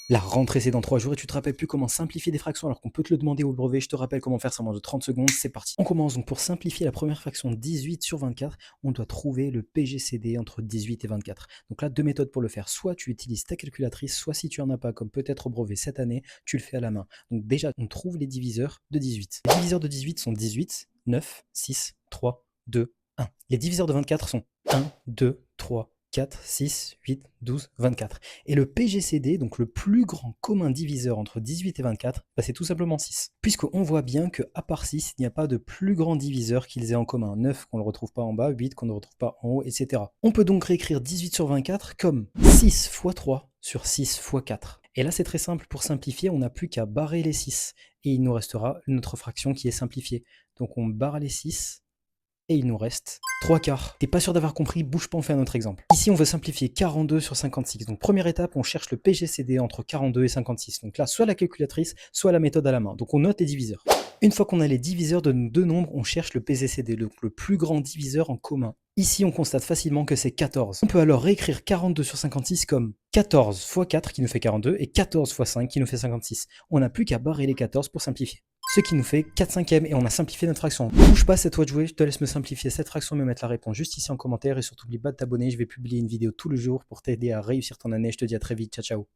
La rentrée, c'est dans 3 jours et tu te rappelles plus comment simplifier des fractions alors qu'on peut te le demander au brevet. Je te rappelle comment faire ça en moins de 30 secondes. C'est parti. On commence donc pour simplifier la première fraction 18 sur 24. On doit trouver le PGCD entre 18 et 24. Donc là, deux méthodes pour le faire. Soit tu utilises ta calculatrice, soit si tu en as pas, comme peut-être au brevet cette année, tu le fais à la main. Donc déjà, on trouve les diviseurs de 18. Les diviseurs de 18 sont 18, 9, 6, 3, 2, 1. Les diviseurs de 24 sont 1, 2, 3, 4, 6, 8, 12, 24. Et le PGCD, donc le plus grand commun diviseur entre 18 et 24, bah c'est tout simplement 6. Puisqu'on voit bien qu'à part 6, il n'y a pas de plus grand diviseur qu'ils aient en commun. 9 qu'on ne le retrouve pas en bas, 8 qu'on ne retrouve pas en haut, etc. On peut donc réécrire 18 sur 24 comme 6 fois 3 sur 6 fois 4. Et là, c'est très simple. Pour simplifier, on n'a plus qu'à barrer les 6. Et il nous restera notre fraction qui est simplifiée. Donc on barre les 6. Et il nous reste 3 quarts. T'es pas sûr d'avoir compris, bouge pas, on fait un autre exemple. Ici, on veut simplifier 42 sur 56. Donc première étape, on cherche le PGCD entre 42 et 56. Donc là, soit la calculatrice, soit la méthode à la main. Donc on note les diviseurs. Une fois qu'on a les diviseurs de nos deux nombres, on cherche le PGCD, donc le plus grand diviseur en commun. Ici, on constate facilement que c'est 14. On peut alors réécrire 42 sur 56 comme 14 fois 4 qui nous fait 42 et 14 fois 5 qui nous fait 56. On n'a plus qu'à barrer les 14 pour simplifier. Ce qui nous fait 4 cinquièmes et on a simplifié notre fraction. Bouge pas, c'est toi de jouer, je te laisse me simplifier cette fraction, me mettre la réponse juste ici en commentaire et surtout n'oublie pas de t'abonner, je vais publier une vidéo tous les jours pour t'aider à réussir ton année. Je te dis à très vite, ciao ciao.